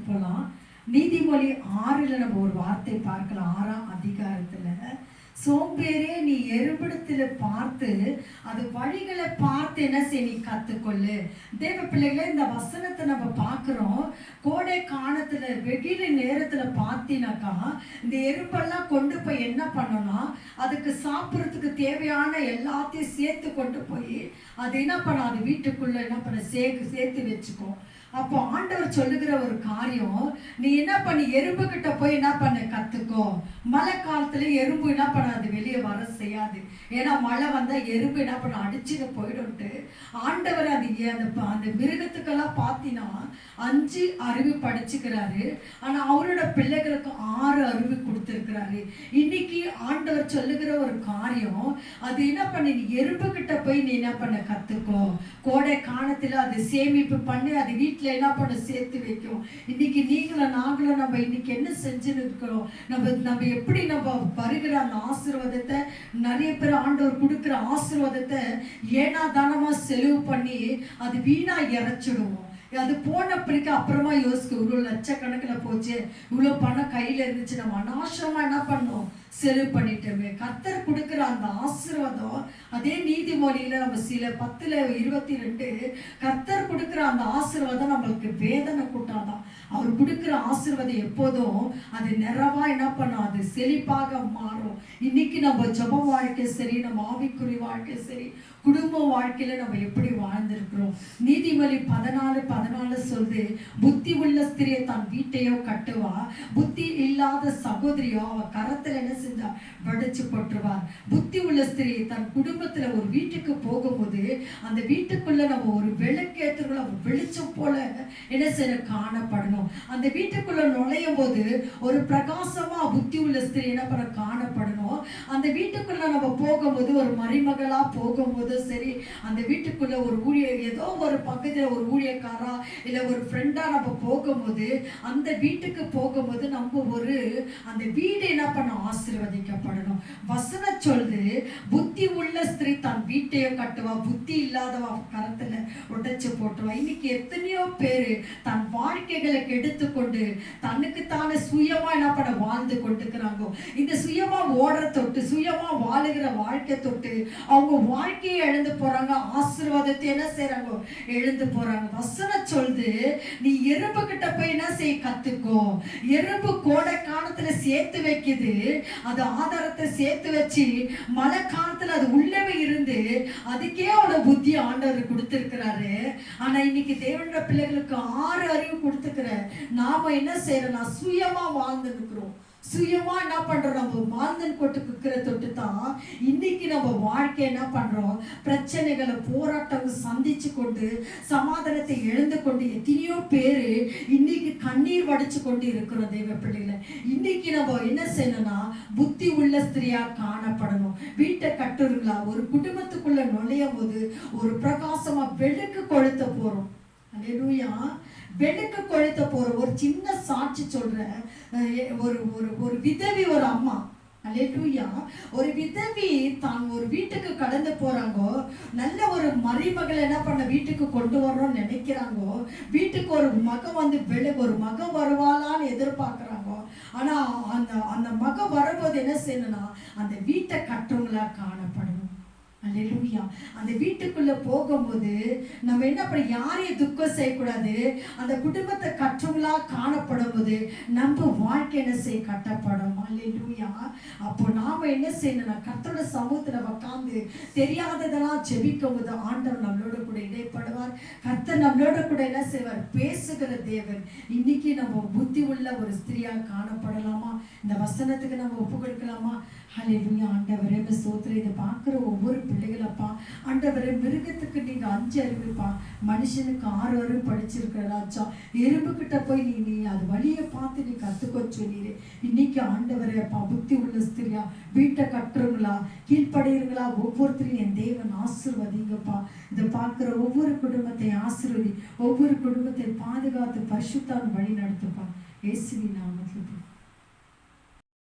போலாம். நீதிமொழி 6ல் நம்ம ஒரு வார்த்தை பார்க்கலாம். 6ஆம் அதிகாரத்துல, சோம்பேறே நீ எறும்பிடத்துல பார்த்து அது வழிகளை பார்த்து என்ன செய், நீ கத்துக்கொள்ளு. தேவ பிள்ளைகளே, இந்த வசனத்தை நம்ம பார்க்கிறோம். கோடை காலத்துல வெயில் நேரத்துல பார்த்தீனாக்கா இந்த எறும்பெல்லாம் கொண்டு போய் என்ன பண்ணணும்னா, அதுக்கு சாப்பிட்றதுக்கு தேவையான எல்லாத்தையும் சேர்த்து கொண்டு போய் அது என்ன பண்ண, அது வீட்டுக்குள்ள என்ன பண்ண, சேர்த்து வச்சுக்கும். அப்போ ஆண்டவர் சொல்லுகிற ஒரு காரியம், நீ என்ன பண்ணி எறும்பு கிட்ட போய் என்ன பண்ண கத்துக்கோ. மழை காலத்துல எறும்பு என்ன பண்ணாது, வெளியே வர செய்யாது. ஏன்னா மழை வந்தா எறும்பு என்ன பண்ண, அடிச்சுட்டு போயிடும்ட்டு ஆண்டவர் அந்த மிருகத்துக்கெல்லாம் பார்த்தீங்கன்னா 5 அறிவு படிச்சுக்கிறாரு. ஆனா அவரோட பிள்ளைகளுக்கு 6 அறிவு கொடுத்திருக்கிறாரு. இன்னைக்கு ஆண்டவர் சொல்லுகிற ஒரு காரியம், அது என்ன பண்ணி, நீ எறும்பு கிட்ட போய் நீ என்ன பண்ண கத்துக்கோ. கோடை காலத்துல அது சேமிப்பு பண்ணி அது வீட்டுல என்ன பண்ண சேர்த்து வைக்கும். இன்னைக்கு நீங்களும் நாங்களும் நம்ம இன்னைக்கு என்ன செஞ்சுன்னு இருக்கிறோம், நம்ம எப்படி நம்ம வருகிற அந்த ஆசீர்வாதத்தை, நிறைய பேர் ஆண்டவர் கொடுக்கிற ஆசீர்வாதத்தை ஏனா தானமா செலவு பண்ணி அது வீணா இறைச்சிடுவோம். அது போன பிறகு அப்புறமா யோசிக்கும், இவ்வளோ லட்சக்கணக்கில் போச்சு, இவ்வளோ பணம் கையில் இருந்துச்சு, நம்ம அனாவசியமா என்ன பண்ணோம், செலவு பண்ணிட்டோமே. கர்த்தர் கொடுக்குற அந்த ஆசீர்வாதம், அதே நீதிமொழியில நம்ம சில 10:22 கர்த்தர் கொடுக்குற அந்த ஆசீர்வாதம் நம்மளுக்கு வேதனை கூட்டாதான். அவர் கொடுக்குற ஆசீர்வாதம் எப்போதும் அது நிறைவா என்ன பண்ணும், அது செழிப்பாக மாறும். இன்னைக்கு நம்ம ஜப வாழ்க்கை சரி, நம்ம ஆவிக்குறி வாழ்க்கை சரி, குடும்ப வாழ்க்கையில நம்ம எப்படி வாழ்ந்திருக்கிறோம். நீதிமொழி 14:14 சொல்லுது, புத்தி உள்ள ஸ்திரியை தன் வீட்டையோ கட்டுவா, புத்தி இல்லாத சகோதரியோ அவ கரத்துல என்ன செஞ்சா வடிச்சு போட்டுருவார். புத்தி உள்ள ஸ்திரி தன் குடும்பத்துல ஒரு வீட்டுக்கு போகும்போது அந்த வீட்டுக்குள்ள நம்ம ஒரு விளக்கேற்றுக்குள்ள வெளிச்சம் போல என்ன செய்ய காணப்படணும். அந்த வீட்டுக்குள்ள நுழையும் போது ஒரு பிரகாசமா புத்தி உள்ள ஸ்திரி என்ன பண்ண காணப்படணும். அந்த வீட்டுக்குள்ள நம்ம போகும்போது ஒரு மருமகளா போகும்போது சரி, அந்த வீட்டுக்குள்ள ஒரு ஊழியர், ஏதோ ஒரு பக்கத்துல ஒரு ஊழியக்காரா இல்ல ஒரு ஃப்ரெண்டா நம்ம போகும்போது, அந்த வீட்டுக்கு போகும்போது நம்ம ஒரு அந்த வீடு என்ன பண்ண ஆசீர்வதிக்கப்படணும். வசன சொல்லுது, புத்தி உள்ள ஸ்திரீ தன் வீட்டையோ கட்டுவா, புத்தி இல்லாதவா கரத்துல உடைச்சு போட்டுவா. இன்னைக்கு எத்தனையோ பேரு தன் வாழ்க்கைகளை கெடுத்துக்கொண்டு தன்னுக்கு தானே சுயமா என்ன பண்ண வாழ்ந்து கொண்டுக்கிறாங்க. இந்த சுயமா ஓடுற தொட்டு, சுயமா வாழுகிற வாழ்க்கை தொட்டு அவங்க வாழ்க்கையை எழுந்து போறாங்க, ஆசீர்வாதத்தை என்ன செய்யறாங்க, எழுந்து போறாங்க. வசன சொல்லுது, நீ எறும்பு கிட்ட போய் என்ன செய்ய கத்துக்கோ. எறும்பு கோடை காலத்துல சேர்த்து வைக்குது, அது ஆதாரத்தை சேர்த்து வச்சு மழை காலத்துல அது உள்ளவே இருந்து அதுக்கே அவனோட புத்தி ஆண்டவர் கொடுத்திருக்கிறாரு. ஆனா இன்னைக்கு தேவனுடைய பிள்ளைகளுக்கு 6 அறிவு கொடுத்துக்கிற நாம என்ன செய்யறோம்னா, சுயமா வாழ்ந்து இருக்கிறோம். சுயமா என்ன பண்றோம், நம்ம வாழ்ந்தன் கொட்டுக்கிற தொட்டு தான் இன்னைக்கு நம்ம வாழ்க்கை என்ன பண்றோம், பிரச்சனைகளை போராட்டங்கள் சந்திச்சு கொண்டு சமாதானத்தை எழுந்து கொண்டு எத்தனையோ பேரு இன்னைக்கு கண்ணீர் வடிச்சு கொண்டு இருக்கிறோம். தெய்வ பிள்ளைகளை இன்னைக்கு நம்ம என்ன செய்யணும்னா, புத்தி உள்ள ஸ்திரியா காணப்படணும். வீட்டை கட்டுறீங்களா, ஒரு குடும்பத்துக்குள்ள நுழையும் போது ஒரு பிரகாசமா வெளுக்கு கொளுத்த போறோம். அல்லேலூயா. வெளுக்கு கொளுத்த போற ஒரு சின்ன சாட்சி சொல்றேன். ஒரு விதவி, ஒரு அம்மா, அல்லேலூயா, ஒரு விதவி தான் ஒரு வீட்டுக்கு கடந்து போறாங்கோ. நல்ல ஒரு மருமகளை என்ன பண்ண வீட்டுக்கு கொண்டு வரணும்னு நினைக்கிறாங்கோ. வீட்டுக்கு ஒரு மகன் வந்து ஒரு மகன் வருவாளான்னு எதிர்பார்க்கிறாங்கோ. ஆனா அந்த மகன் வரும்போது என்ன செய்யணும்னா, அந்த வீட்டை கட்டுறவங்களா காணப்படணும். அல்லேலூயா. அந்த வீட்டுக்குள்ள போகும்போது நம்ம என்ன பண்ண, யாரையும் துக்கம் செய்யக்கூடாது. அந்த குடும்பத்தை கற்றவங்களா காணப்படும் போது நம்ம வாழ்க்கை என்ன செய்ய கட்டப்படும். அல்லேலூயா. அப்போ நாம என்ன செய்யணும்னா, கர்த்தரோட சமூகத்துல உட்கார்ந்து தெரியாததெல்லாம் ஜெபிக்கும் போது ஆண்டவர் நம்மளோட கூட இடைப்படுவார். கர்த்தர் நம்மளோட கூட என்ன செய்வார், பேசுகிற தேவன். இன்னைக்கு நம்ம புத்தி உள்ள ஒரு ஸ்திரியா காணப்படலாமா? இந்த வசனத்துக்கு நம்ம ஒப்பு கொடுக்கலாமா? ஹல்லேலூயா. ஆண்டவரே ஸ்தோத்திரம். இதை பார்க்குற ஒவ்வொரு பிள்ளைகளப்பா, ஆண்டவரே மிருகத்துக்கு நீங்க 5 அறிவுப்பா, மனுஷனுக்கு 6 அறிவு படிச்சிருக்கிறாச்சா. எறும்பு கிட்ட போய் நீ அது வழியை பார்த்து நீ கத்துக்கோ சொன்னீரு. இன்னைக்கு ஆண்டவரே அப்பா, புத்தி உள்ள ஸ்திரியா வீட்டை கட்டுறவங்களா, கீழ்படுகிறீங்களா, ஒவ்வொருத்தரையும் என் தேவன் ஆசீர்வதிங்கப்பா. இதை பார்க்குற ஒவ்வொரு குடும்பத்தை ஆசீர்வதி, ஒவ்வொரு குடும்பத்தை பாதுகாத்து பரிசுத்தான் வழி நடத்துப்பா. இயேசுவின் நாமத்தில்